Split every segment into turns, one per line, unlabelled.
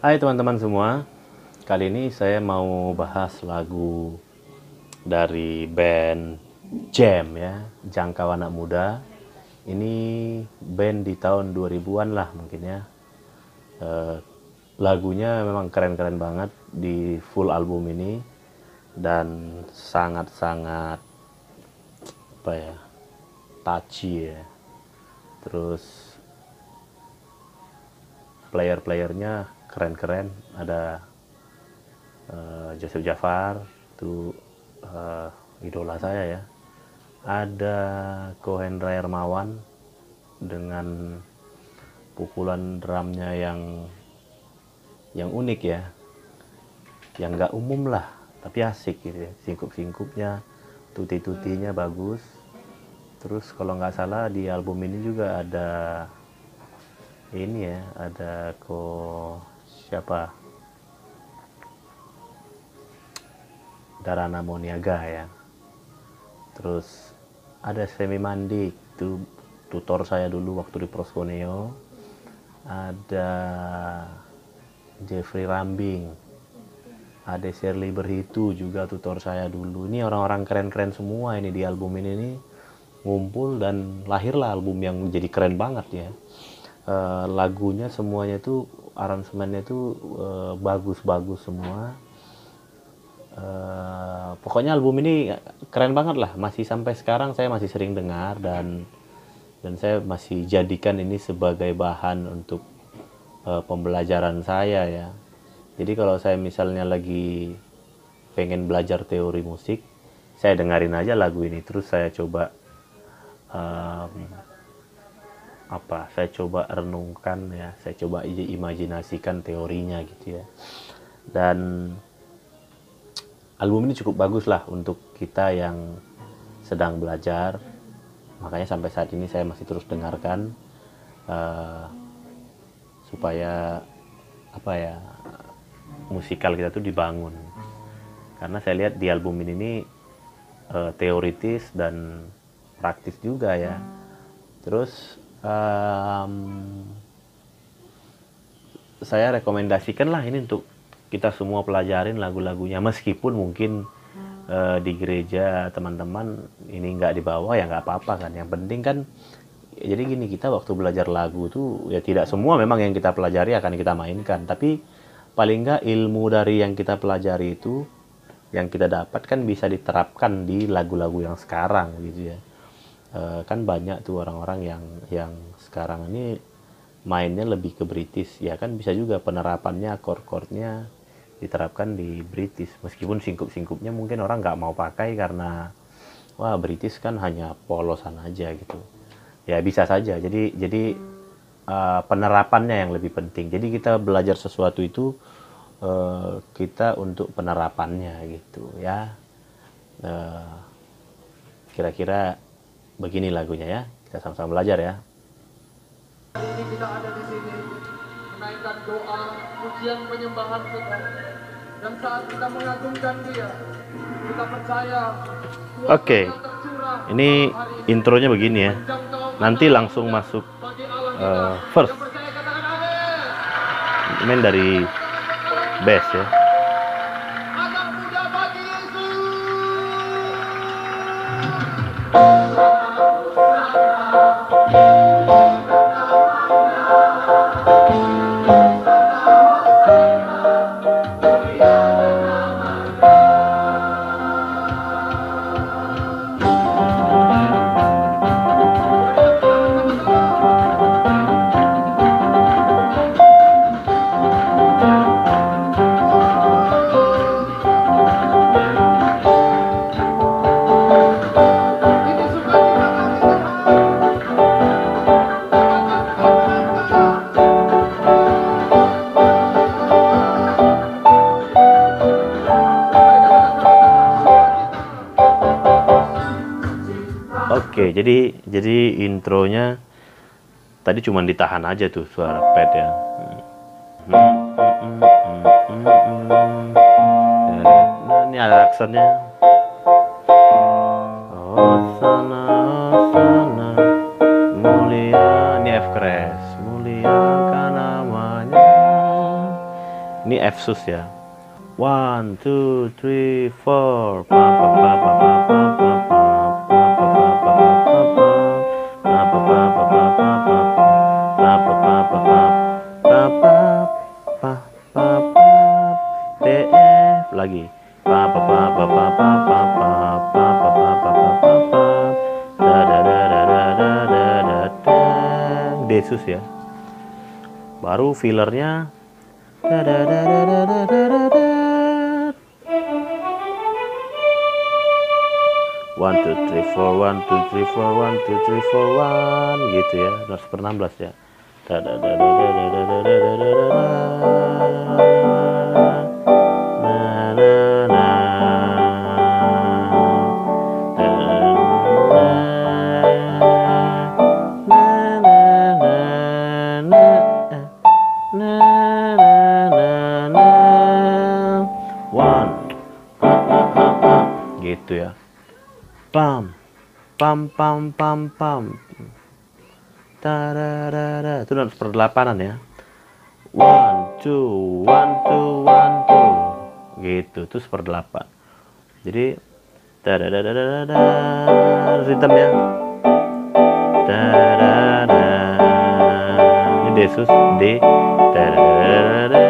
Hai teman-teman semua, kali ini saya mau bahas lagu dari band Jam ya, Jangkau Anak Muda. Ini band di tahun 2000-an lah mungkin ya. Eh, Lagunya memang keren-keren banget di full album ini dan sangat-sangat apa ya, touchy ya. Terus player-playernya keren-keren, ada Joseph Jafar itu idola saya ya. Ada Kohendra Hermawan dengan pukulan drumnya yang unik ya, yang nggak umum lah, tapi asik gitu ya. Singkup-singkupnya, tuti-tutinya bagus. Terus kalau nggak salah di album ini juga ada ini ya, ada siapa, Dharana Moniaga ya. Terus ada Semi Mandi, itu tutor saya dulu waktu di Proskoneo. Ada Jeffrey Rambing, ada Shirley Berhitu juga tutor saya dulu. Ini orang-orang keren-keren semua ini di album ini nih, ngumpul dan lahirlah album yang jadi keren banget ya. Lagunya semuanya tuh, aransemennya tuh bagus-bagus semua. Pokoknya album ini keren banget lah, masih sampai sekarang saya masih sering dengar dan saya masih jadikan ini sebagai bahan untuk pembelajaran saya ya. Jadi kalau saya misalnya lagi pengen belajar teori musik, saya dengerin aja lagu ini, terus saya coba saya coba renungkan ya, saya coba imajinasikan teorinya gitu ya. Dan album ini cukup bagus lah untuk kita yang sedang belajar, makanya sampai saat ini saya masih terus dengarkan supaya musikal kita tuh dibangun. Karena saya lihat di album ini teoritis dan praktis juga ya. Terus saya rekomendasikan lah ini untuk kita semua pelajarin lagu-lagunya, meskipun mungkin di gereja teman-teman ini nggak dibawa ya nggak apa-apa kan. Yang penting kan, jadi gini, kita waktu belajar lagu tuh ya tidak semua memang yang kita pelajari akan kita mainkan, tapi paling nggak ilmu dari yang kita pelajari itu, yang kita dapat kan bisa diterapkan di lagu-lagu yang sekarang gitu ya. Kan banyak tuh orang-orang yang sekarang ini mainnya lebih ke British ya, kan bisa juga penerapannya, chord-chordnya diterapkan di British, meskipun singkup-singkupnya mungkin orang nggak mau pakai karena wah British kan hanya polosan aja gitu ya. Bisa saja, jadi penerapannya yang lebih penting. Jadi kita belajar sesuatu itu kita untuk penerapannya gitu ya. Kira-kira begini lagunya ya, kita sama-sama belajar ya.
Ini kita ada di sini menaikkan doa, pujian, penyembahan kita. Dan saat kita mengagungkan Dia, kita percaya
Oke, ini intronya begini ya. Nanti langsung masuk first main dari bass ya.
anak muda bagi Yesus.
Oke, jadi intronya tadi cuma ditahan aja tuh suara pad ya. Nah, ini ada aksennya. Hosana, Hosana, mulia, ini F crash, muliakan namanya. F sus ya. 1 2 3 4 pa pa pa pa pa pa pa lagi pa pa pa pa pa pa pa pa pa pa pa pa pa pa da da da da da da da da D sus ya. Baru fillernya da da da da da da da da. 1 2 3 4 1 2 3 4 1 2 3 4 1 gitu ya. Not per 16 ya. Da da da da da da da da da da da. Gitu ya. Pam pam pam pam pam tararara. Itu not per 8an ya. 1 2 1 2 1 2 gitu. Itu per 8. Jadi tararara ritm ya. Tararara. Ini D sus D. Tararara.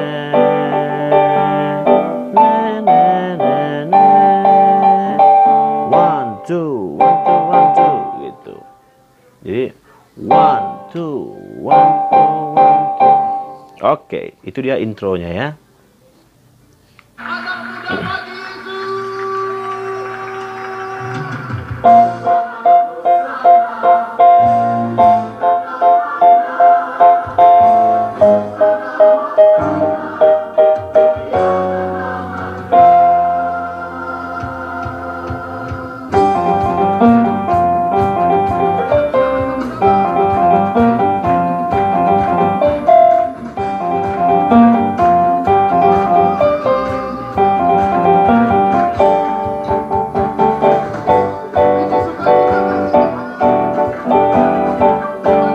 Gitu. Jadi 1 2 1 2 1 2. Oke, itu dia intronya ya.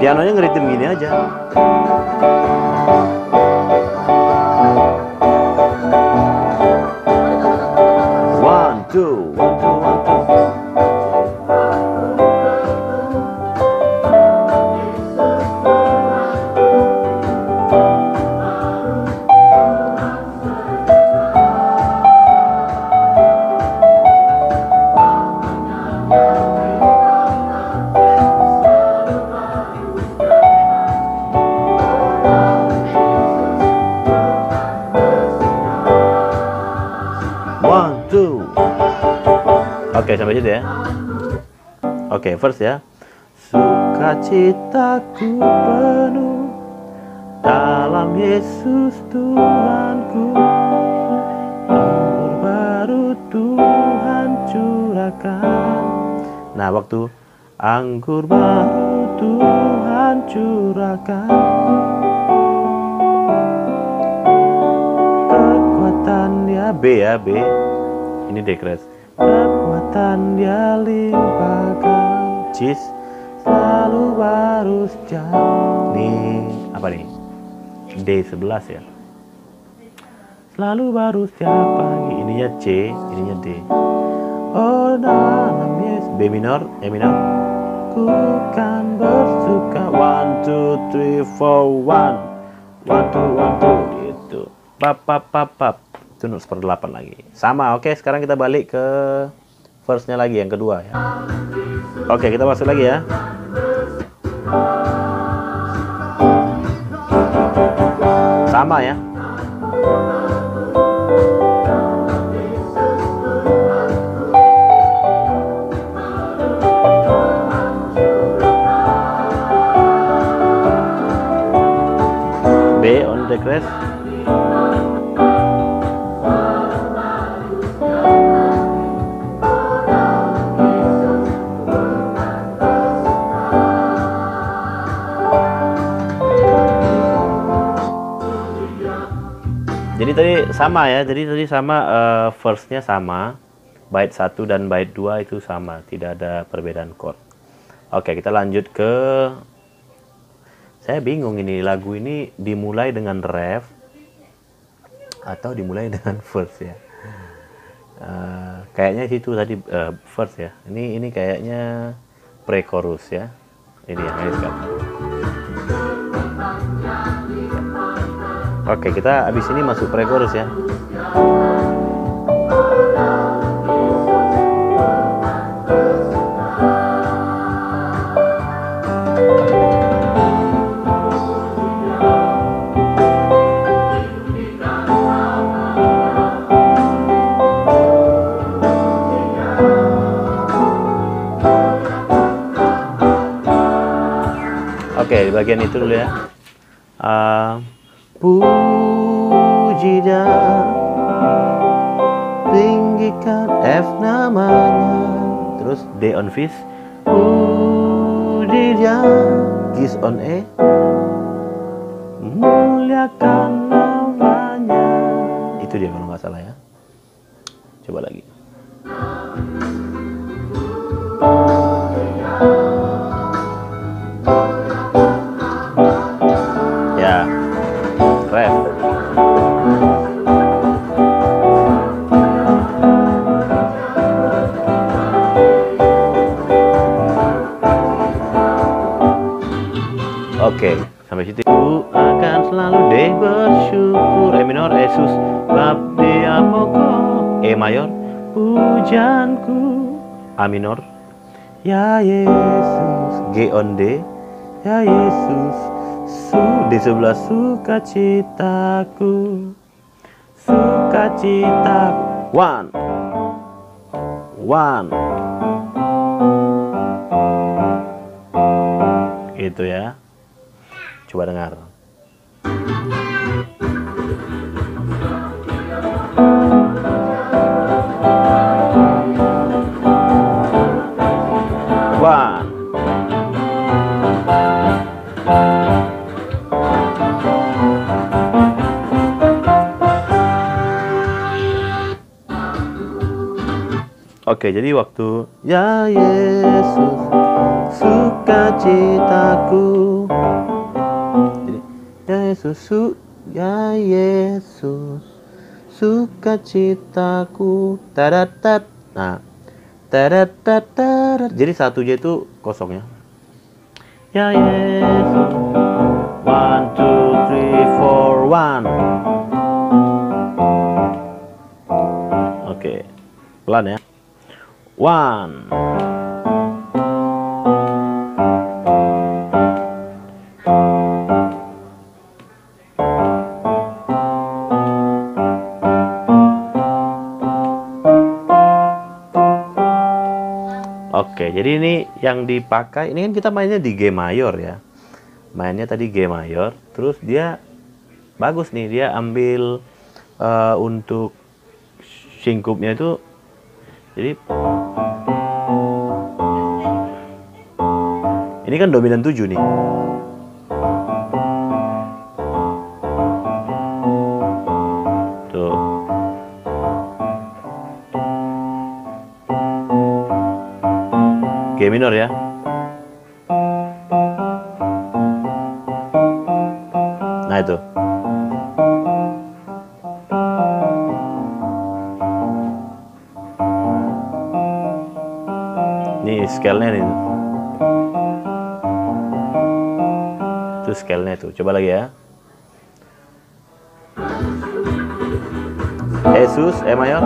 Pianonya ngeritim gini aja. One two one two one two. Oke, sampai situ ya. Oke, first ya. Sukacitaku penuh dalam Yesus Tuhanku, anggur baru Tuhan curahkan. Nah, waktu anggur baru Tuhan curahkan, kekuatan dia B ya, B. Ini decrease. Kekuatan dia limpahkan, Cis, selalu baru sejak. Nih, apa nih? D11 ya. Selalu baru setiap pagi. Ininya C, ininya D. Oh, dalam Yesus. B minor, E minor. Ku kan bersuka. 1 2 3 4 1 1 2 1 2 gitu. Pap pap pap pap. Itu not per 8 lagi. Sama, oke. Sekarang kita balik ke verse-nya lagi, yang kedua ya. Oke, kita masuk lagi ya. Sama ya. B on the crest. Jadi tadi sama ya, jadi tadi sama verse-nya sama, bait 1 dan bait 2 itu sama, tidak ada perbedaan chord. Oke, kita lanjut ke, saya bingung ini lagu ini dimulai dengan ref, atau dimulai dengan verse ya. Kayaknya situ tadi verse ya. Ini kayaknya pre-chorus ya. Ini ya, nice kan. Oke, kita abis ini masuk pre-chorus ya. Oke, di bagian itu dulu ya. Puji dan tinggikan F namanya. Terus D on Fis. Puji dia Gis on E. Muliakan namanya. Itu dia kalau nggak salah ya. Coba lagi. Ya, ref. Oke, sampai situ. Ku akan selalu deh bersyukur. E minor, E sus, bab dia pokok. E mayor, pujanku. A minor, ya Yesus. G on D, ya Yesus. Di sebelah sukacitaku, sukacita. One. Itu ya. Coba dengar. One. Oke, jadi waktu ya Yesus sukacitaku. Jadi ya Yesus ya Yesus sukacitaku. Taratat. Nah, taratat. Jadi satu J itu kosong ya. Ya Yesus. 1 2 3 4 1. Oke. Pelan ya. 1. Oke, jadi ini yang dipakai, ini kan kita mainnya di G mayor ya. Mainnya tadi G mayor, terus dia bagus nih, dia ambil untuk singkupnya itu, jadi ini kan dominan 7 nih. Tuh. G minor ya. Nah itu. Ini scale-nya nih. Itu scale-nya tuh. Coba lagi ya. E sus, E mayor.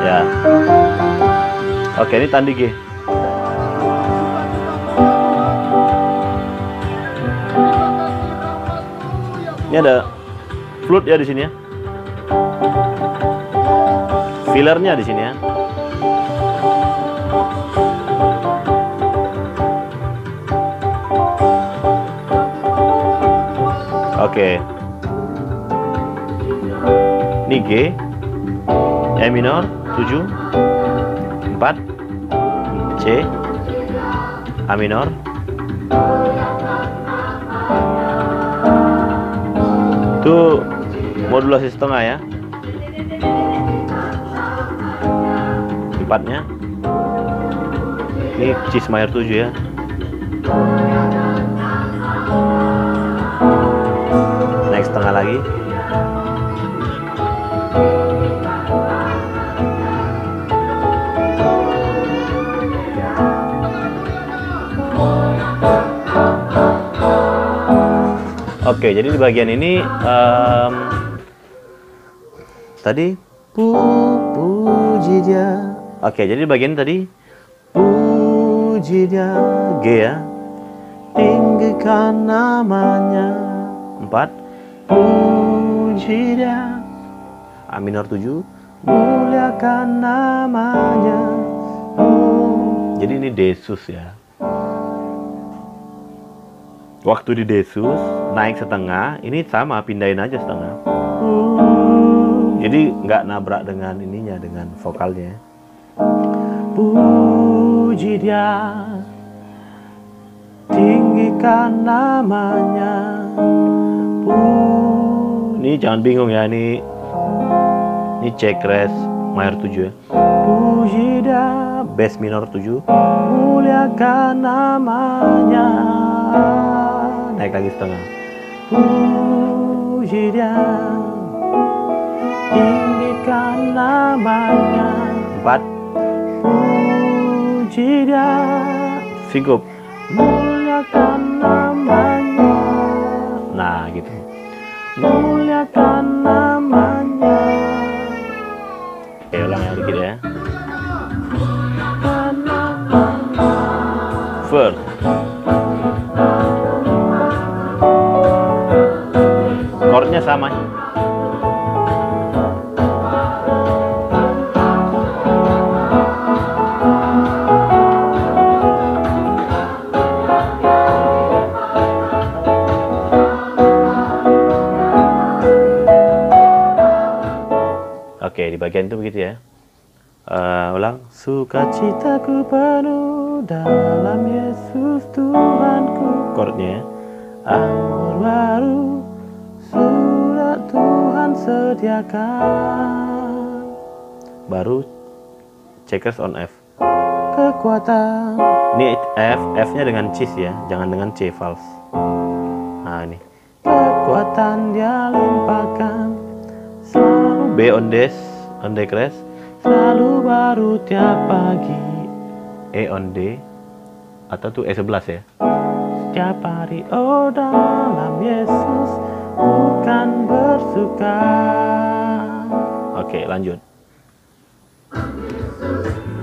Ya. Oke, ini tandi G. Ini ada flute ya di sini ya. Fillernya di sini ya. Oke. Ini G, E minor 7, 4, C, A minor, itu modulasi setengah ya. 4-nya. Ini cis mayor 7 ya. Naik setengah lagi. Oke, jadi di bagian ini tadi puji dia. Oke, jadi di bagian tadi puji dia G ya. Tinggikan namanya. 4 puji dia. A minor 7 muliakan namanya. Jadi ini desus ya. Waktu di desus naik setengah, ini sama, pindahin aja setengah. Jadi nggak nabrak dengan ininya, dengan vokalnya. Puji dia, tinggikan namanya. Ini jangan bingung ya, ini C crash mayor 7 ya. Puji dia, bass minor 7, muliakan namanya. Naik lagi setengah. Puji dia, tinggikan namanya. 4 puji dia, singkup, muliakan namanya. Nah gitu, muliakan namanya. Oke, ulang ya dikit ya. First chordnya sama. Oke, di bagian itu begitu ya. Ulang. Sukacitaku penuh dalam Yesus Tuhanku. Chordnya. Anggur baru sudah Tuhan sediakan. Baru checkers on F. Kekuatan. Ini F-nya dengan cis ya, jangan dengan C false. Nah ini. Kekuatan dia limpahkan. Selalu B on D crash. Selalu baru tiap pagi. E on D atau tuh E11 ya. Setiap hari oh dalam Yesus bukan bersuka. Oke, lanjut.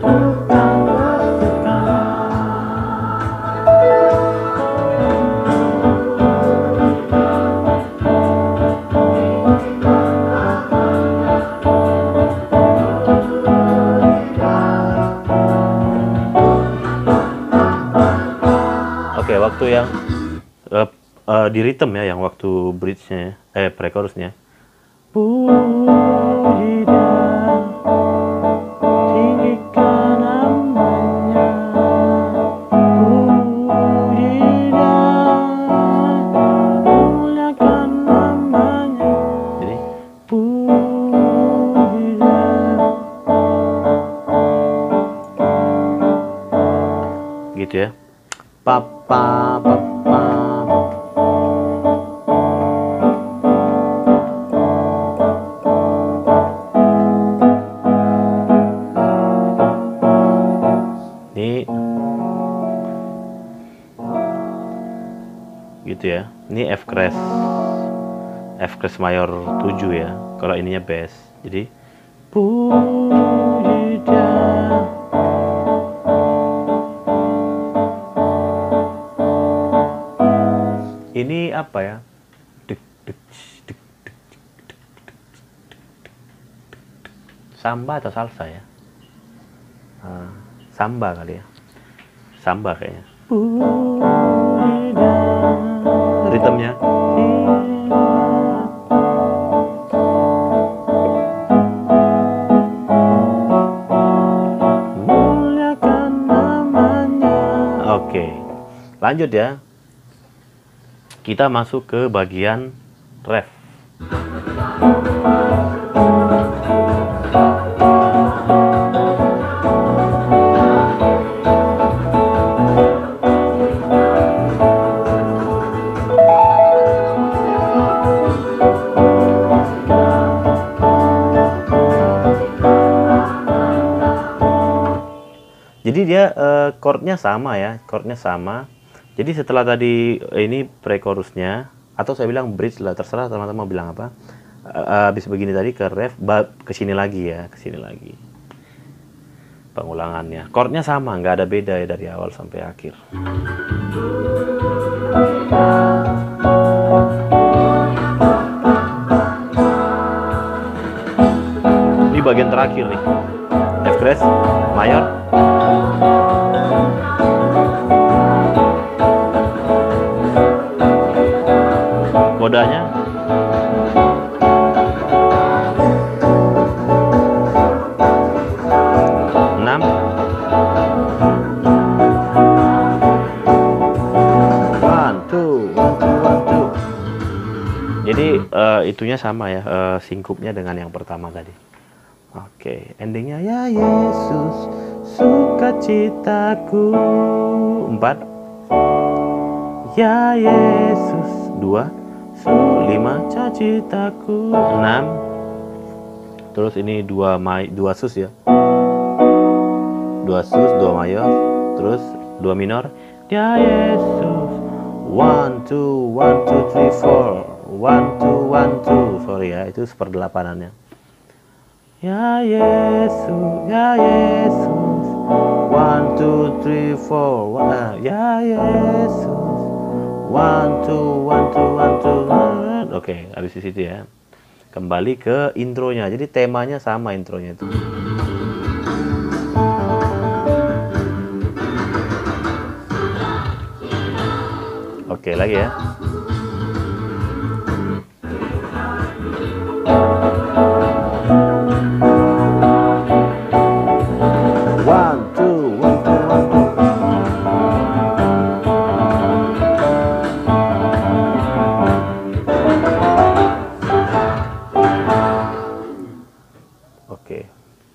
Bukan bersuka. Oke, waktu yang di rhythm ya, yang waktu bridge-nya, pre-chorus-nya. Puji dia, tinggikan namanya. Puji dia, muliakan namanya. Jadi puji dia. Gitu ya. Papa, papa. Ini gitu ya. Ini F crash mayor 7 ya. Kalau ininya bass. Jadi puji dia. Ini apa ya? Samba atau salsa ya? Samba kali ya. Samba kayaknya. Ritmenya. Muliakan namanya. Oke. Lanjut ya. Kita masuk ke bagian ref. Jadi dia chordnya sama ya, chordnya sama. Jadi setelah tadi ini pre-chorusnya, atau saya bilang bridge lah, terserah teman-teman bilang apa. Habis begini tadi ke ref, ke sini lagi ya, ke sini lagi. Pengulangannya, chordnya sama, nggak ada beda ya dari awal sampai akhir. Ini bagian terakhir nih, F crash, mayor. Kodanya jadi itunya sama ya, singkupnya dengan yang pertama tadi. Oke, endingnya ya Yesus sukacitaku 4, ya Yesus 2, 5 cacitaku 6, terus ini 2 sus ya, 2 sus 2 mayor, terus 2 minor, ya Yesus 1 2 1 2 3 4 1 2 1 2, sorry ya, itu seperdelapanannya. Ya Yesus 1 2 3 4, ya Yesus 1 2 1 2 1 2. Oke, habis di situ ya. Kembali ke intronya. Jadi temanya sama intronya itu. Oke, lagi ya.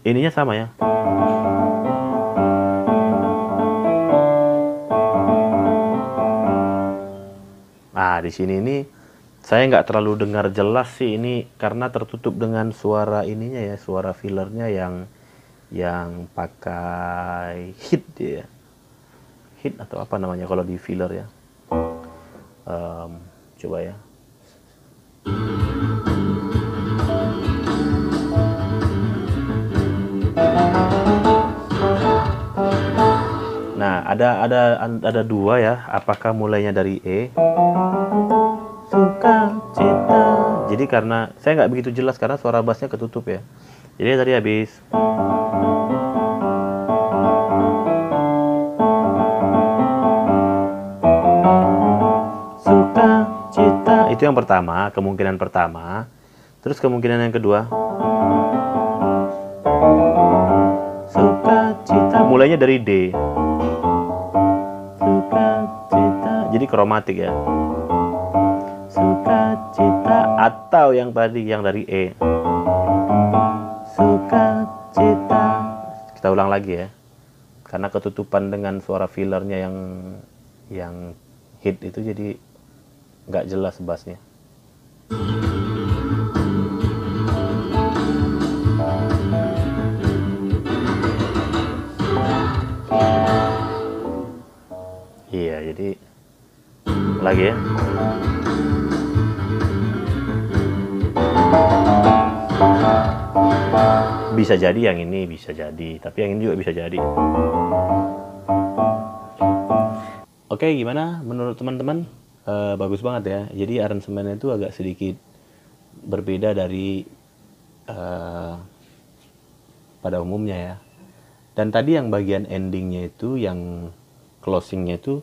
Ininya sama ya. Nah, di sini ini saya nggak terlalu dengar jelas sih ini karena tertutup dengan suara ininya ya, suara fillernya yang pakai hit ya. Hit atau apa namanya kalau di filler ya. Coba ya. Nah, ada dua ya. Apakah mulainya dari E? Sukacita. Jadi karena saya nggak begitu jelas karena suara bassnya ketutup ya. Jadi tadi habis. Sukacita. Itu yang pertama, kemungkinan pertama. Terus kemungkinan yang kedua. Sukacita. Mulainya dari D. Jadi kromatik ya, sukacita, atau yang tadi yang dari E, sukacita. Kita ulang lagi ya, karena ketutupan dengan suara fillernya yang hit itu jadi nggak jelas bassnya. Iya, jadi lagi ya. Bisa jadi yang ini, bisa jadi, tapi yang ini juga bisa jadi. Oke, gimana menurut teman-teman? Bagus banget ya. Jadi aransemennya itu agak sedikit berbeda dari pada umumnya ya. Dan tadi yang bagian endingnya itu, yang closingnya itu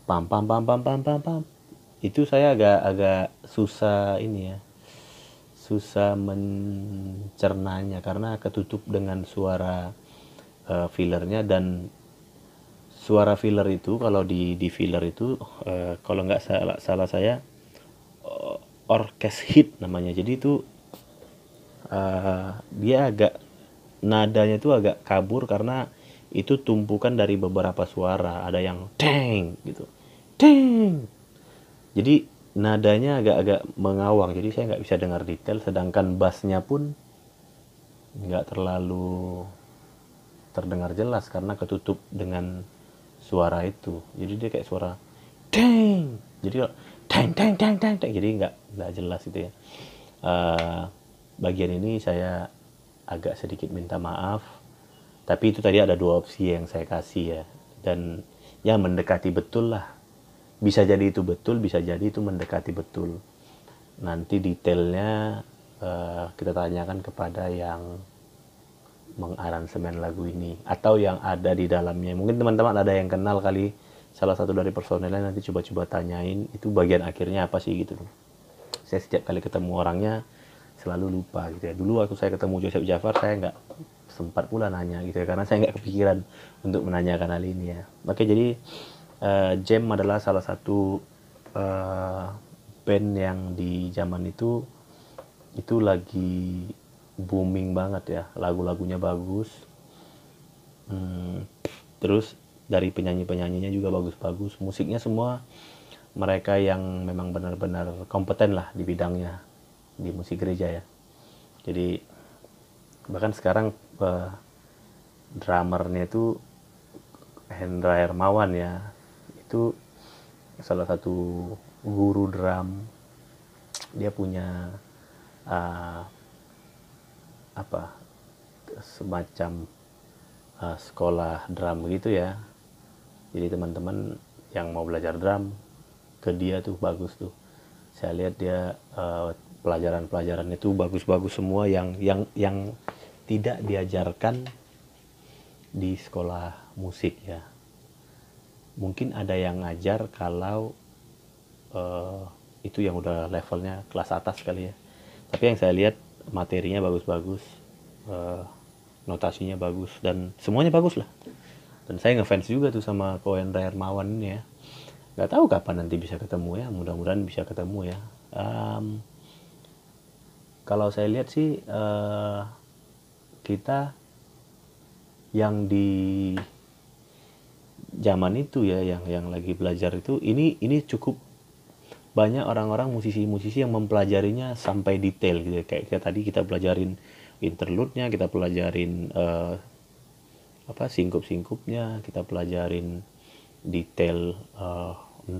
pam pam pam pam pam pam pam, itu saya agak susah ini ya, susah mencernanya karena ketutup dengan suara fillernya. Dan suara filler itu kalau di filler itu kalau nggak salah saya orkes hit namanya. Jadi itu dia agak, nadanya itu agak kabur karena itu tumpukan dari beberapa suara. Ada yang teng gitu, teng. Jadi nadanya agak-agak mengawang. Jadi saya nggak bisa dengar detail. Sedangkan bassnya pun nggak terlalu terdengar jelas karena ketutup dengan suara itu. Jadi dia kayak suara deng. Jadi deng deng deng deng, deng. Jadi nggak jelas itu ya. Bagian ini saya agak sedikit minta maaf. Tapi itu tadi ada 2 opsi yang saya kasih ya. Dan ya mendekati betul lah. Bisa jadi itu betul, bisa jadi itu mendekati betul. Nanti detailnya kita tanyakan kepada yang mengaransemen lagu ini atau yang ada di dalamnya. Mungkin teman-teman ada yang kenal kali, salah satu dari personelnya, nanti coba-coba tanyain itu bagian akhirnya apa sih gitu. Saya setiap kali ketemu orangnya selalu lupa gitu ya. Dulu waktu saya ketemu Joseph Jafar, saya nggak sempat pula nanya gitu ya, karena saya nggak kepikiran untuk menanyakan hal ini ya. Oke, jadi Jam adalah salah satu band yang di zaman itu lagi booming banget ya, lagu-lagunya bagus. Terus dari penyanyi-penyanyinya juga bagus-bagus, musiknya semua mereka yang memang benar-benar kompeten lah di bidangnya di musik gereja ya. Jadi bahkan sekarang drummernya itu Hendra Hermawan ya, itu salah satu guru drum. Dia punya semacam sekolah drum gitu ya. Jadi teman-teman yang mau belajar drum ke dia tuh bagus tuh. Saya lihat dia pelajaran-pelajaran itu bagus-bagus semua yang tidak diajarkan di sekolah musik ya. Mungkin ada yang ngajar kalau itu yang udah levelnya kelas atas kali ya. Tapi yang saya lihat materinya bagus-bagus, notasinya bagus, dan semuanya bagus lah. Dan saya ngefans juga tuh sama Ko Hendra Hermawan ini ya. Nggak tahu kapan nanti bisa ketemu ya, mudah-mudahan bisa ketemu ya. Kalau saya lihat sih kita yang di zaman itu ya, yang lagi belajar itu, ini cukup banyak orang-orang musisi-musisi yang mempelajarinya sampai detail gitu ya. Kayak tadi kita pelajarin interlude-nya, kita pelajarin singkup-singkupnya, kita pelajarin detail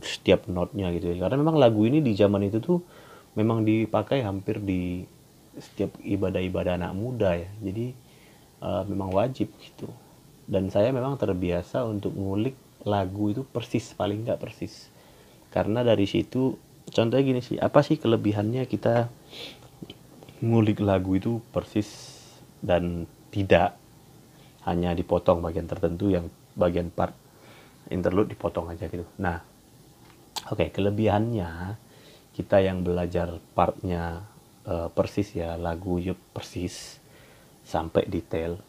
setiap note-nya gitu ya. Karena memang lagu ini di zaman itu tuh memang dipakai hampir di setiap ibadah-ibadah anak muda ya. Jadi memang wajib gitu. Dan saya memang terbiasa untuk ngulik lagu itu persis, paling nggak persis. Karena dari situ, contohnya gini sih, apa sih kelebihannya kita ngulik lagu itu persis dan tidak hanya dipotong bagian tertentu, yang bagian part interlude dipotong aja gitu. Nah, oke, kelebihannya kita yang belajar partnya persis ya, lagu persis sampai detail.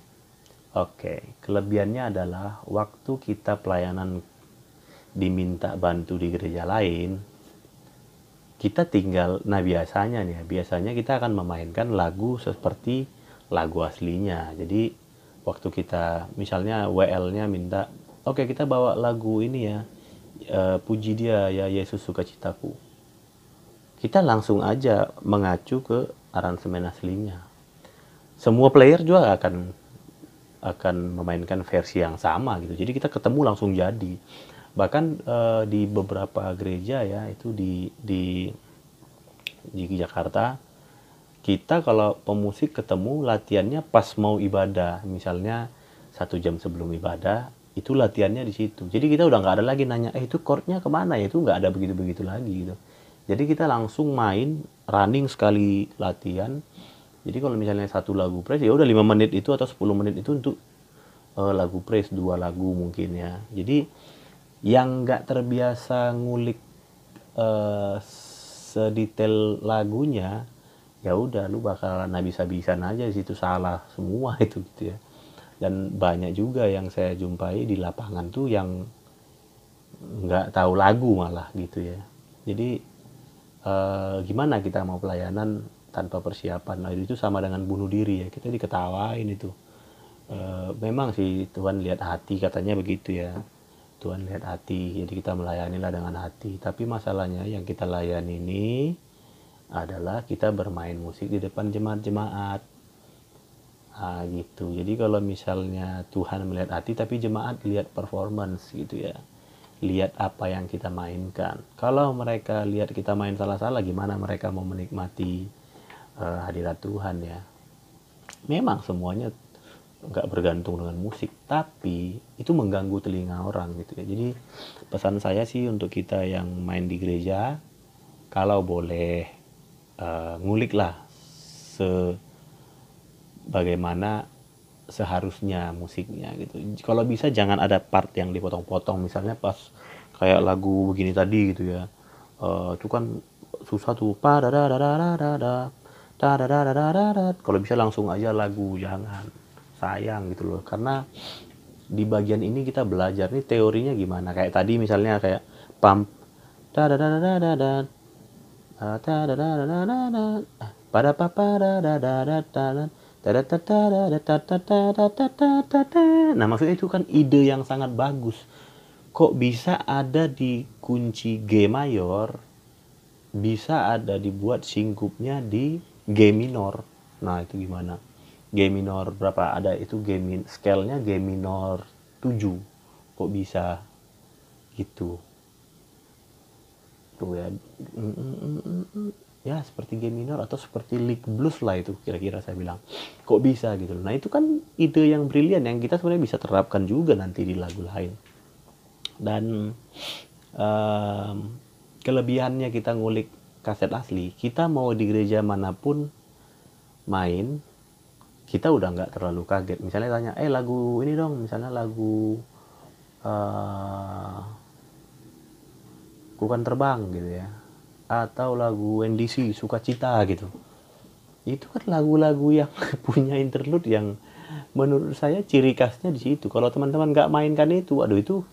Oke, kelebihannya adalah waktu kita pelayanan diminta bantu di gereja lain, kita tinggal, biasanya kita akan memainkan lagu seperti lagu aslinya. Jadi waktu kita misalnya WL-nya minta, oke, kita bawa lagu ini ya, puji dia ya Yesus sukacitaku, kita langsung aja mengacu ke aransemen aslinya. Semua player juga akan memainkan versi yang sama gitu. Jadi kita ketemu langsung jadi. Bahkan di beberapa gereja ya, itu di Jakarta, kita kalau pemusik ketemu latihannya pas mau ibadah, misalnya 1 jam sebelum ibadah, itu latihannya di situ. Jadi kita udah nggak ada lagi nanya, itu chordnya kemana ya, itu nggak ada begitu-begitu lagi gitu. Jadi kita langsung main, running sekali latihan. Jadi kalau misalnya satu lagu praise, ya udah 5 menit itu atau 10 menit itu untuk lagu praise, 2 lagu mungkin ya. Jadi yang nggak terbiasa ngulik sedetail lagunya, ya udah lu bakalan habis-habisan aja di situ, salah semua itu gitu ya. Dan banyak juga yang saya jumpai di lapangan tuh yang nggak tahu lagu malah gitu ya. Jadi gimana kita mau pelayanan tanpa persiapan? Nah, itu sama dengan bunuh diri ya, kita diketawain itu. Memang sih Tuhan lihat hati, katanya begitu ya. Tuhan lihat hati, jadi kita melayanilah dengan hati. Tapi masalahnya yang kita layani ini adalah kita bermain musik di depan jemaat-jemaat. Gitu. Jadi kalau misalnya Tuhan melihat hati, tapi jemaat lihat performance gitu ya. Lihat apa yang kita mainkan. Kalau mereka lihat kita main salah-salah, gimana mereka mau menikmati hadirat Tuhan ya. Memang semuanya nggak bergantung dengan musik, tapi itu mengganggu telinga orang gitu ya. Jadi pesan saya sih untuk kita yang main di gereja, kalau boleh nguliklah bagaimana seharusnya musiknya gitu. Kalau bisa jangan ada part yang dipotong-potong, misalnya pas kayak lagu begini tadi gitu ya. Itu kan susah tuh, kalau bisa langsung aja lagu, jangan, sayang gitu loh. Karena di bagian ini kita belajar nih teorinya gimana, kayak tadi misalnya kayak pump pada nah maksudnya itu kan ide yang sangat bagus. Kok bisa ada di kunci G mayor, bisa ada dibuat singkupnya di G minor. Nah itu gimana? G minor berapa? Ada itu scale-nya G minor 7. Kok bisa gitu? Tuh ya. Ya seperti G minor atau seperti lick blues lah, itu kira-kira saya bilang. Kok bisa gitu. Nah itu kan ide yang brilian yang kita sebenarnya bisa terapkan juga nanti di lagu lain. Dan kelebihannya kita ngulik kaset asli, kita mau di gereja manapun main, kita udah nggak terlalu kaget. Misalnya tanya, lagu ini dong, misalnya lagu Bukan Terbang gitu ya, atau lagu NDC Sukacita gitu. Itu kan lagu-lagu yang punya interlude yang menurut saya ciri khasnya di situ. Kalau teman-teman nggak mainkan itu, aduh itu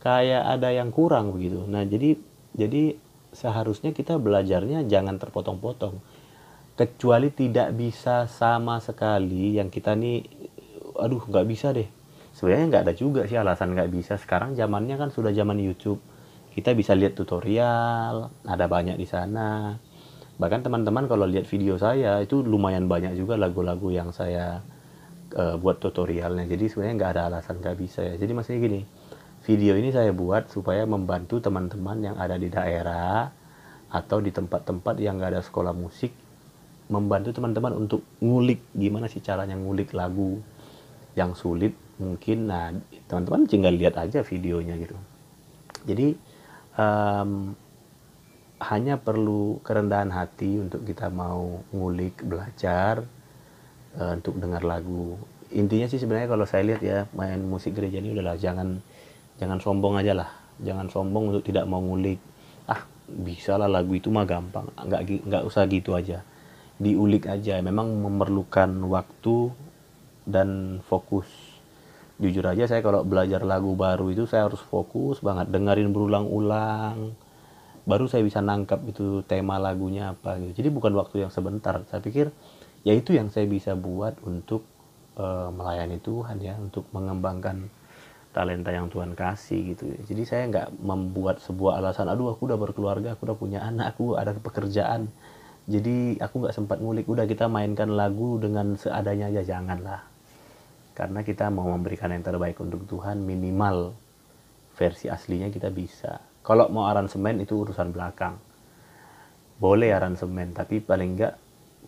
kayak ada yang kurang begitu. Nah jadi seharusnya kita belajarnya jangan terpotong-potong, kecuali tidak bisa sama sekali. Yang kita nih, aduh nggak bisa deh. Sebenarnya nggak ada juga sih alasan nggak bisa. Sekarang zamannya kan sudah zaman YouTube. Kita bisa lihat tutorial, ada banyak di sana. Bahkan teman-teman kalau lihat video saya, itu lumayan banyak juga lagu-lagu yang saya buat tutorialnya. Jadi sebenarnya nggak ada alasan nggak bisa ya. Jadi maksudnya gini, video ini saya buat supaya membantu teman-teman yang ada di daerah atau di tempat-tempat yang nggak ada sekolah musik, membantu teman-teman untuk ngulik gimana sih caranya ngulik lagu yang sulit mungkin. Nah teman-teman tinggal lihat aja videonya gitu. Jadi hanya perlu kerendahan hati untuk kita mau ngulik, belajar, untuk dengar lagu. Intinya sih sebenarnya kalau saya lihat ya, main musik gereja ini udahlah jangan sombong aja lah. Jangan sombong untuk tidak mau ngulik. Bisa lah lagu itu mah gampang. Nggak usah gitu aja. Diulik aja. Memang memerlukan waktu dan fokus. Jujur aja saya kalau belajar lagu baru itu saya harus fokus banget, dengerin berulang-ulang, baru saya bisa nangkap itu tema lagunya apa gitu. Jadi bukan waktu yang sebentar. Saya pikir ya itu yang saya bisa buat untuk melayani Tuhan ya, untuk mengembangkan talenta yang Tuhan kasih gitu. Jadi saya nggak membuat sebuah alasan, aduh aku udah berkeluarga, aku udah punya anak, aku ada pekerjaan, jadi aku nggak sempat ngulik. Udah kita mainkan lagu dengan seadanya aja, janganlah. Karena kita mau memberikan yang terbaik untuk Tuhan, minimal versi aslinya kita bisa. Kalau mau aransemen itu urusan belakang. Boleh aransemen, tapi paling enggak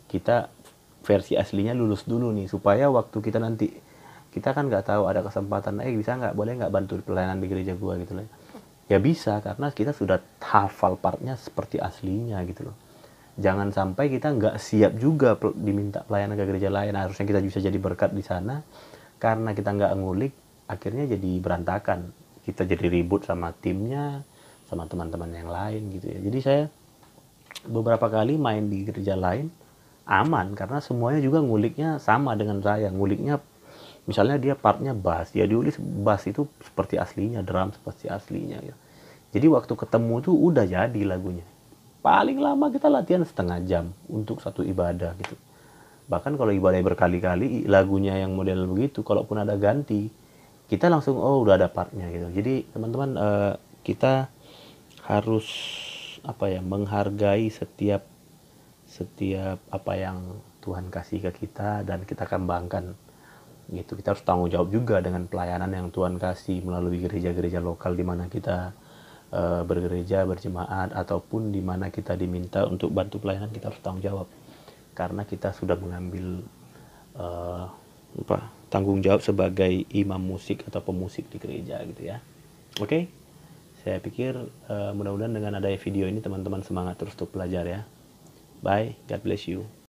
kita versi aslinya lulus dulu nih, supaya waktu kita nanti, kita kan nggak tahu ada kesempatan, bisa nggak, boleh nggak bantu pelayanan di gereja gua gitu loh. Ya bisa, karena kita sudah hafal partnya seperti aslinya gitu loh. Jangan sampai kita nggak siap juga diminta pelayanan ke gereja lain. Harusnya kita bisa jadi berkat di sana, karena kita nggak ngulik, akhirnya jadi berantakan. Kita jadi ribut sama timnya, sama teman-teman yang lain gitu ya. Jadi saya beberapa kali main di gereja lain aman, karena semuanya juga nguliknya sama dengan saya. Nguliknya misalnya dia partnya bass, dia diulis bass itu seperti aslinya, drum seperti aslinya gitu. Jadi waktu ketemu tuh udah jadi lagunya. Paling lama kita latihan setengah jam untuk satu ibadah gitu. Bahkan kalau ibadah berkali-kali, lagunya yang model begitu, kalaupun ada ganti, kita langsung udah ada partnya gitu. Jadi teman-teman, kita harus menghargai setiap apa yang Tuhan kasih ke kita dan kita kembangkan gitu. Kita harus tanggung jawab juga dengan pelayanan yang Tuhan kasih melalui gereja-gereja lokal di mana kita bergereja, berjemaat, ataupun di mana kita diminta untuk bantu pelayanan. Kita harus tanggung jawab karena kita sudah mengambil tanggung jawab sebagai imam musik atau pemusik di gereja gitu ya. Oke, saya pikir mudah-mudahan dengan adanya video ini teman-teman semangat terus untuk belajar ya. Bye, God bless you.